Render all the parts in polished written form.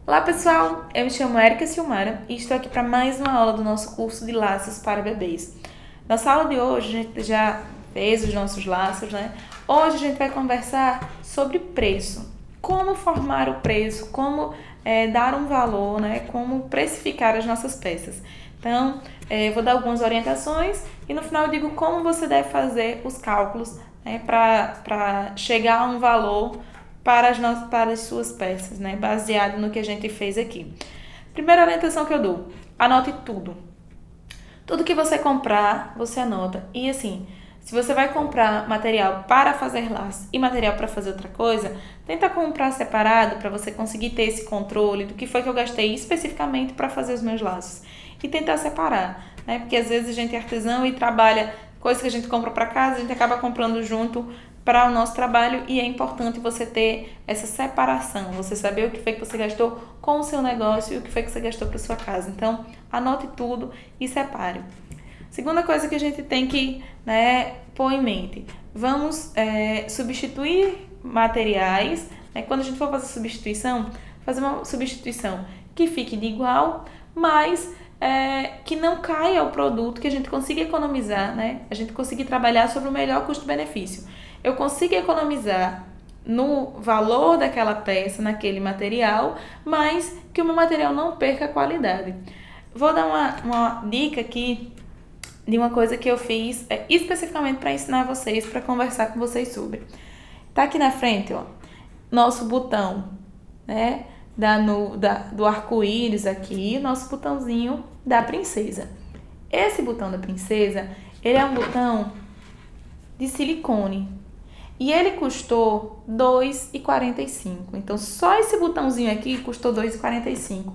Olá pessoal, eu me chamo Erika Silmara e estou aqui para mais uma aula do nosso curso de laços para bebês. Nossa aula de hoje, a gente já fez os nossos laços, né? Hoje a gente vai conversar sobre preço, como formar o preço, como dar um valor, né? Como precificar as nossas peças. Então, eu vou dar algumas orientações e no final eu digo como você deve fazer os cálculos, né? Para chegar a um valor para as suas peças, né? Baseado no que a gente fez aqui. Primeira orientação que eu dou: anote tudo. Tudo que você comprar, você anota. E assim, se você vai comprar material para fazer laço e material para fazer outra coisa, tenta comprar separado para você conseguir ter esse controle do que foi que eu gastei especificamente para fazer os meus laços. E tentar separar, né? Porque às vezes a gente é artesão e trabalha coisas que a gente compra para casa, a gente acaba comprando junto para o nosso trabalho e é importante você ter essa separação, você saber o que foi que você gastou com o seu negócio e o que foi que você gastou para sua casa. Então, anote tudo e separe. Segunda coisa que a gente tem que, né, pôr em mente: vamos substituir materiais, né? Quando a gente for fazer uma substituição que fique de igual, mas que não caia o produto, que a gente consiga economizar, né? A gente consiga trabalhar sobre o melhor custo-benefício. Eu consigo economizar no valor daquela peça, naquele material, mas que o meu material não perca a qualidade. Vou dar uma dica aqui de uma coisa que eu fiz especificamente para ensinar vocês, para conversar com vocês sobre. Tá aqui na frente, ó, nosso botão, né, do arco-íris aqui, nosso botãozinho da princesa. Esse botão da princesa, ele é um botão de silicone. E ele custou R$ 2,45. Então, só esse botãozinho aqui custou R$ 2,45.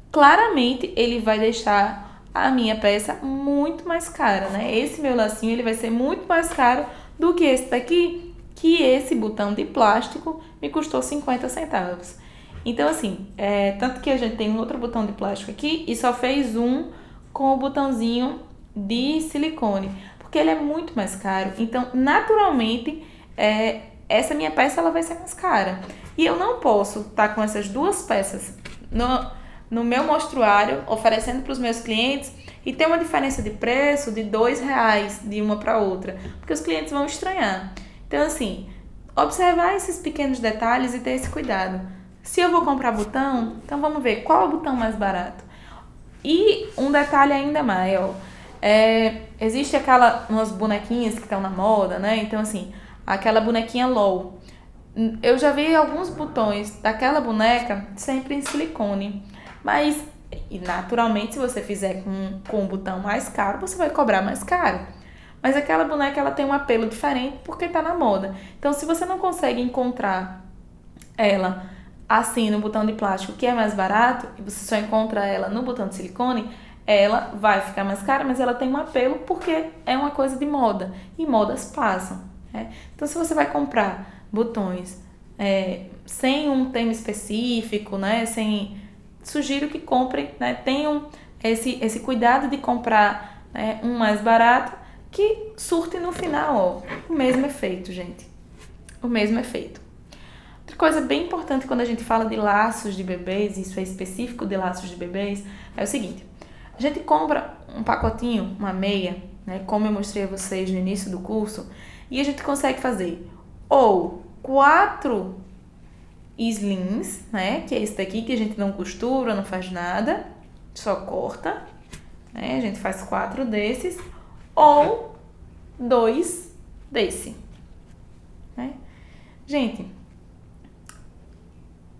Claramente, ele vai deixar a minha peça muito mais cara, né? Esse meu lacinho, ele vai ser muito mais caro do que esse daqui, que esse botão de plástico me custou 50 centavos. Então, assim, tanto que a gente tem um outro botão de plástico aqui e só fez um com o botãozinho de silicone, porque ele é muito mais caro. Então, naturalmente, essa minha peça ela vai ser mais cara. E eu não posso estar com essas duas peças no meu mostruário, oferecendo para os meus clientes e ter uma diferença de preço de R$ 2 de uma para outra, porque os clientes vão estranhar. Então, assim, observar esses pequenos detalhes e ter esse cuidado. Se eu vou comprar botão, então vamos ver qual é o botão mais barato. E um detalhe ainda maior: existe umas bonequinhas que estão na moda, né? Então, assim, aquela bonequinha LOL. Eu já vi alguns botões daquela boneca sempre em silicone. Mas, naturalmente, se você fizer com um botão mais caro, você vai cobrar mais caro. Mas aquela boneca, ela tem um apelo diferente porque tá na moda. Então, se você não consegue encontrar ela assim no botão de plástico, que é mais barato, e você só encontra ela no botão de silicone, ela vai ficar mais cara, mas ela tem um apelo porque é uma coisa de moda. E modas passam, né? Então, se você vai comprar botões sem um tema específico, né? Sugiro que comprem, né? Tenham esse cuidado de comprar, né, um mais barato que surte no final, ó, o mesmo efeito, gente. O mesmo efeito. Outra coisa bem importante quando a gente fala de laços de bebês, isso é específico de laços de bebês, é o seguinte: a gente compra um pacotinho, uma meia, né, como eu mostrei a vocês no início do curso, e a gente consegue fazer ou 4 slings, né, que é esse daqui que a gente não costura, não faz nada, só corta, né, a gente faz 4 desses, ou 2 desse, né. Gente,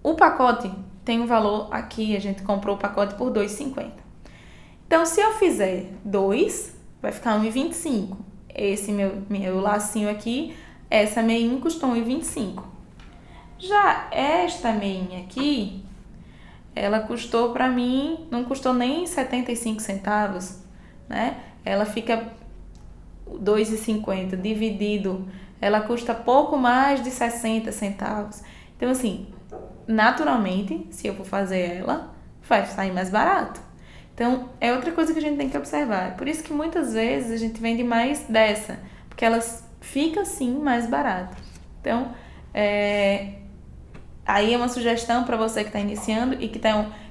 o pacote tem um valor aqui, a gente comprou o pacote por R$ 2,50. Então, se eu fizer 2, vai ficar R$ 1,25. Esse meu lacinho aqui, essa meinha custou R$ 1,25. Já esta meinha aqui, ela custou pra mim, não custou nem 75 centavos, né? Ela fica R$ 2,50 dividido, ela custa pouco mais de 60 centavos. Então, assim, naturalmente, se eu for fazer ela, vai sair mais barato. Então, é outra coisa que a gente tem que observar. Por isso que muitas vezes a gente vende mais dessa, porque elas ficam, sim, mais baratas. Então, Aí é uma sugestão para você que está iniciando e que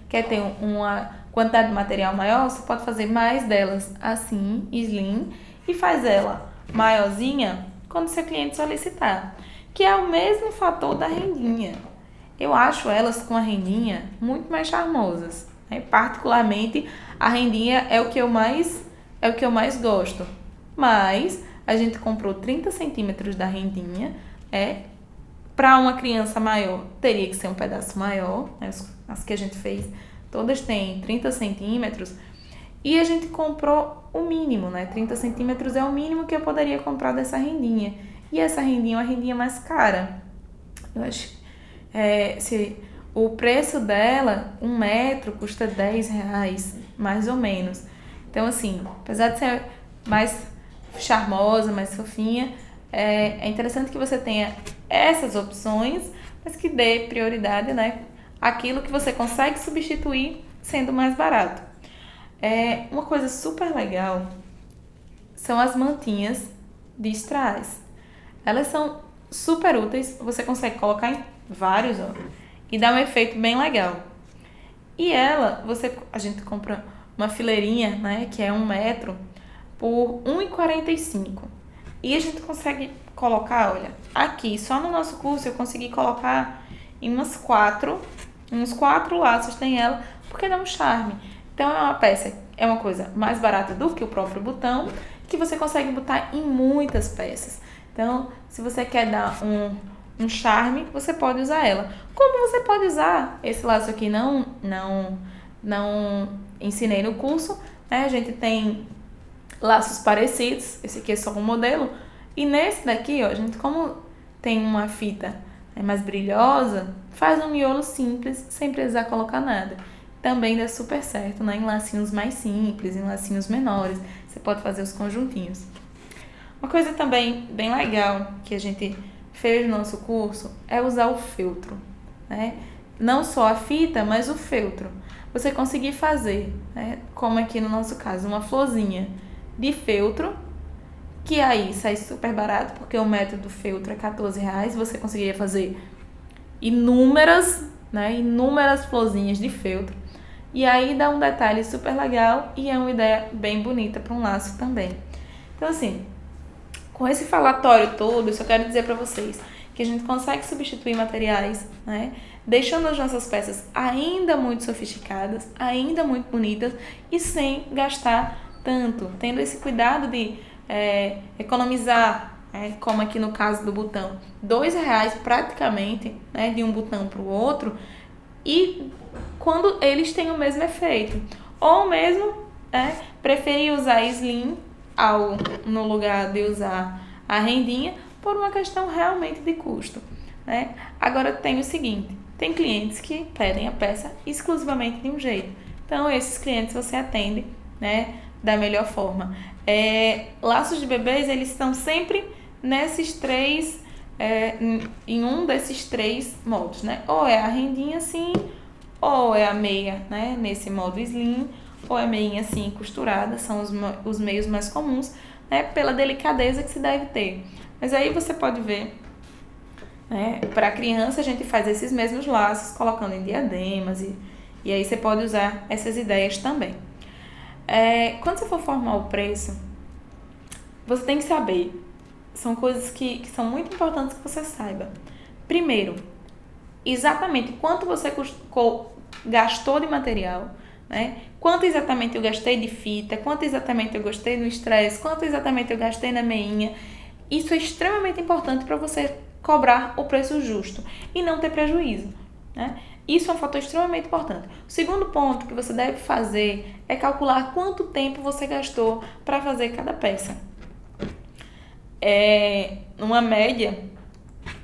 quer ter uma quantidade de material maior, você pode fazer mais delas assim, slim, e faz ela maiorzinha quando seu cliente solicitar, que é o mesmo fator da rendinha. Eu acho elas com a rendinha muito mais charmosas, né? Particularmente a rendinha é o que eu mais gosto. Mas a gente comprou 30 centímetros da rendinha, para uma criança maior teria que ser um pedaço maior, né? As que a gente fez todas têm 30 centímetros, e a gente comprou o mínimo, né? 30 centímetros é o mínimo que eu poderia comprar dessa rendinha. E essa rendinha é uma rendinha mais cara. Eu acho que se o preço dela, 1 metro, custa R$10, mais ou menos. Então, assim, apesar de ser mais charmosa, mais fofinha, é interessante que você tenha essas opções, mas que dê prioridade, né, àquilo que você consegue substituir sendo mais barato. Uma coisa super legal são as mantinhas de strass. Elas são super úteis, você consegue colocar em vários, e dá um efeito bem legal. E a gente compra uma fileirinha, né, que é 1 metro, por R$1,45. E a gente consegue colocar, olha, aqui, só no nosso curso eu consegui colocar em uns 4 laços tem ela, porque dá um charme. Então é uma peça, é uma coisa mais barata do que o próprio botão, que você consegue botar em muitas peças. Então, se você quer dar um charme, você pode usar ela. Como você pode usar esse laço aqui? Não ensinei no curso, né? A gente tem laços parecidos, esse aqui é só um modelo, e nesse daqui, ó, a gente, como tem uma fita mais brilhosa, faz um miolo simples, sem precisar colocar nada. Também dá super certo, né? Em lacinhos mais simples, em lacinhos menores, você pode fazer os conjuntinhos. Uma coisa também bem legal que a gente fez no nosso curso é usar o feltro, né? Não só a fita, mas o feltro. Você conseguir fazer, né, como aqui no nosso caso, uma florzinha de feltro, que aí sai super barato, porque o metro do feltro é R$14. Você conseguiria fazer inúmeras florzinhas de feltro. E aí dá um detalhe super legal e é uma ideia bem bonita para um laço também. Então, assim, com esse falatório todo, eu só quero dizer para vocês que a gente consegue substituir materiais, né? Deixando as nossas peças ainda muito sofisticadas, ainda muito bonitas e sem gastar tanto, tendo esse cuidado de economizar, como aqui no caso do botão, R$2 praticamente, né, de um botão para o outro, e quando eles têm o mesmo efeito. Ou mesmo preferir usar slim no lugar de usar a rendinha, por uma questão realmente de custo, né? Agora tem o seguinte, tem clientes que pedem a peça exclusivamente de um jeito. Então, esses clientes você atende, né, da melhor forma. Laços de bebês, eles estão sempre nesses três, em um desses três modos, né? Ou é a rendinha assim, ou é a meia, né, nesse modo slim, ou é meinha assim costurada, são os meios mais comuns, né, pela delicadeza que se deve ter. Mas aí você pode ver, né, para criança a gente faz esses mesmos laços, colocando em diademas, e aí você pode usar essas ideias também. Quando você for formar o preço, você tem que saber, são coisas que são muito importantes que você saiba. Primeiro, exatamente quanto você gastou de material, né? Quanto exatamente eu gastei de fita, quanto exatamente eu gastei no estresse, quanto exatamente eu gastei na meinha. Isso é extremamente importante para você cobrar o preço justo e não ter prejuízo, né? Isso é um fator extremamente importante. O segundo ponto que você deve fazer é calcular quanto tempo você gastou para fazer cada peça. Numa média,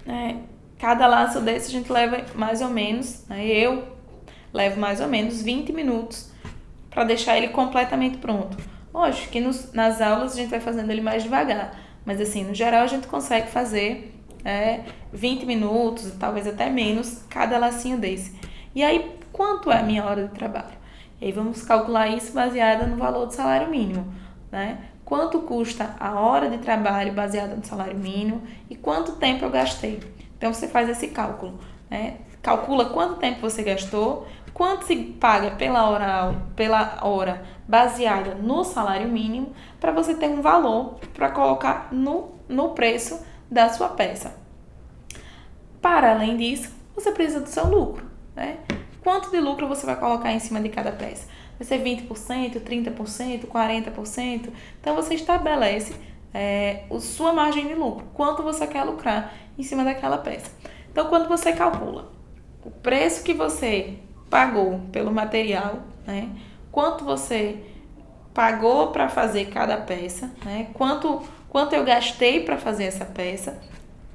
né, cada laço desse a gente leva mais ou menos, né, eu levo mais ou menos 20 minutos para deixar ele completamente pronto. Lógico que nas aulas a gente vai fazendo ele mais devagar, mas assim, no geral a gente consegue fazer 20 minutos, talvez até menos, cada lacinho desse. E aí, quanto é a minha hora de trabalho? E aí vamos calcular isso baseada no valor do salário mínimo, né? Quanto custa a hora de trabalho baseada no salário mínimo e quanto tempo eu gastei. Então, você faz esse cálculo, né? calcula quanto tempo você gastou, quanto se paga pela hora baseada no salário mínimo, para você ter um valor para colocar no preço da sua peça. Para além disso, você precisa do seu lucro, né? Quanto de lucro você vai colocar em cima de cada peça? Vai ser 20%, 30%, 40%? Então, você estabelece sua margem de lucro. Quanto você quer lucrar em cima daquela peça. Então, quando você calcula o preço que você pagou pelo material, né? Quanto você pagou para fazer cada peça, né? Quanto eu gastei para fazer essa peça,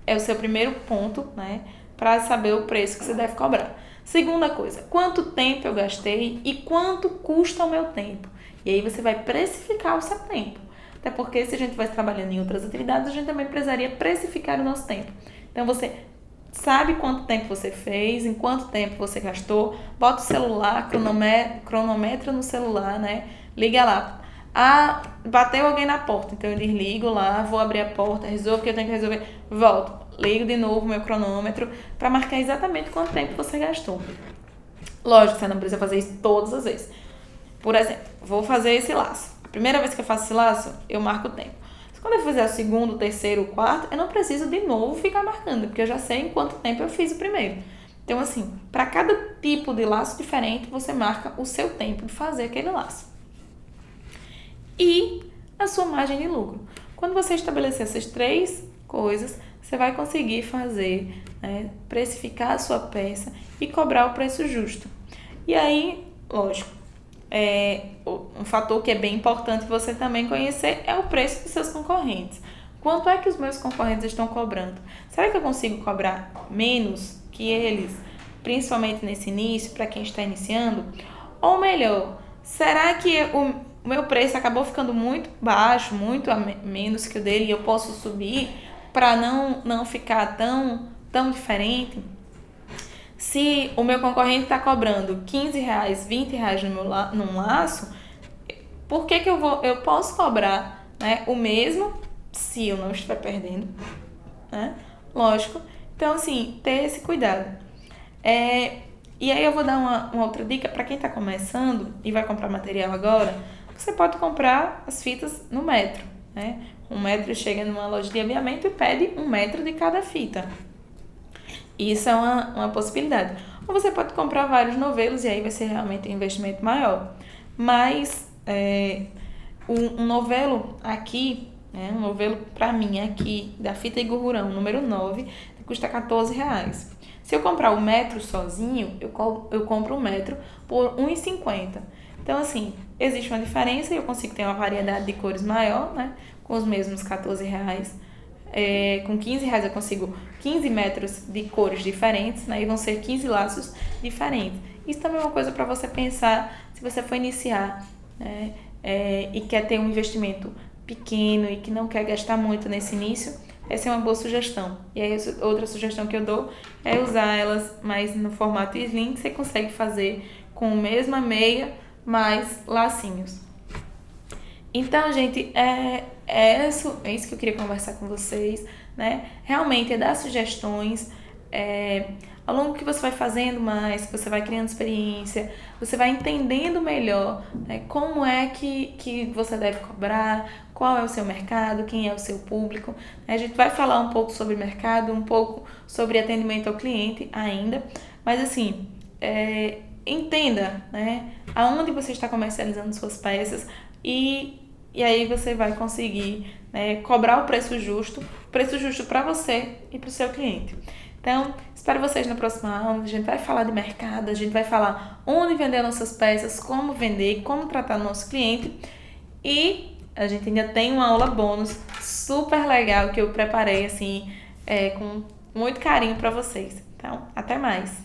é o seu primeiro ponto, né? Para saber o preço que você deve cobrar. Segunda coisa, quanto tempo eu gastei e quanto custa o meu tempo. E aí você vai precificar o seu tempo. Até porque se a gente estivesse trabalhando em outras atividades, a gente também precisaria precificar o nosso tempo. Então você sabe quanto tempo você fez, em quanto tempo você gastou, bota o celular, cronômetro no celular, né? Liga lá. Bateu alguém na porta, então eu desligo lá, vou abrir a porta, resolvo o que eu tenho que resolver, volto, ligo de novo o meu cronômetro para marcar exatamente quanto tempo você gastou. Lógico, você não precisa fazer isso todas as vezes. Por exemplo, vou fazer esse laço. A primeira vez que eu faço esse laço, eu marco o tempo. Quando eu fizer o segundo, o terceiro, o quarto, eu não preciso de novo ficar marcando, porque eu já sei em quanto tempo eu fiz o primeiro. Então, assim, para cada tipo de laço diferente, você marca o seu tempo de fazer aquele laço. E a sua margem de lucro. Quando você estabelecer essas três coisas, você vai conseguir fazer, né, precificar a sua peça e cobrar o preço justo. E aí, lógico, um fator que é bem importante você também conhecer é o preço dos seus concorrentes. Quanto é que os meus concorrentes estão cobrando? Será que eu consigo cobrar menos que eles, principalmente nesse início, para quem está iniciando? Ou melhor, será que o meu preço acabou ficando muito baixo, muito a menos que o dele, e eu posso subir para não ficar tão diferente? Se o meu concorrente está cobrando R$15, R$20 num laço, por que eu posso cobrar, né, o mesmo se eu não estiver perdendo, né? Lógico. Então, assim, ter esse cuidado. E aí eu vou dar uma outra dica para quem está começando e vai comprar material agora. Você pode comprar as fitas no metro, né? 1 metro chega numa loja de aviamento e pede 1 metro de cada fita. Isso é uma possibilidade. Ou você pode comprar vários novelos e aí vai ser realmente um investimento maior. Mas um novelo aqui, né, um novelo para mim aqui, da fita Igururão, número 9, custa R$14. Se eu comprar o metro sozinho, eu compro 1 metro por R$1,50. Então, assim, existe uma diferença e eu consigo ter uma variedade de cores maior, né, com os mesmos R$14. Com R$15 eu consigo 15 metros de cores diferentes, né? E vão ser 15 laços diferentes. Isso também é uma coisa para você pensar se você for iniciar, né? E quer ter um investimento pequeno e que não quer gastar muito nesse início. Essa é uma boa sugestão. E aí, outra sugestão que eu dou é usar elas mais no formato slim, que você consegue fazer com a mesma meia, mais lacinhos. Então, gente, é isso que eu queria conversar com vocês, né? Realmente é dar sugestões, ao longo que você vai fazendo mais, que você vai criando experiência, você vai entendendo melhor, né, como é que você deve cobrar, qual é o seu mercado, quem é o seu público. A gente vai falar um pouco sobre mercado, um pouco sobre atendimento ao cliente ainda, mas assim, entenda, né, aonde você está comercializando suas peças e aí você vai conseguir, né, cobrar o preço justo para você e para o seu cliente. Então, espero vocês na próxima aula. A gente vai falar de mercado, a gente vai falar onde vender nossas peças, como vender, como tratar o nosso cliente. E a gente ainda tem uma aula bônus super legal que eu preparei assim, com muito carinho para vocês. Então, até mais!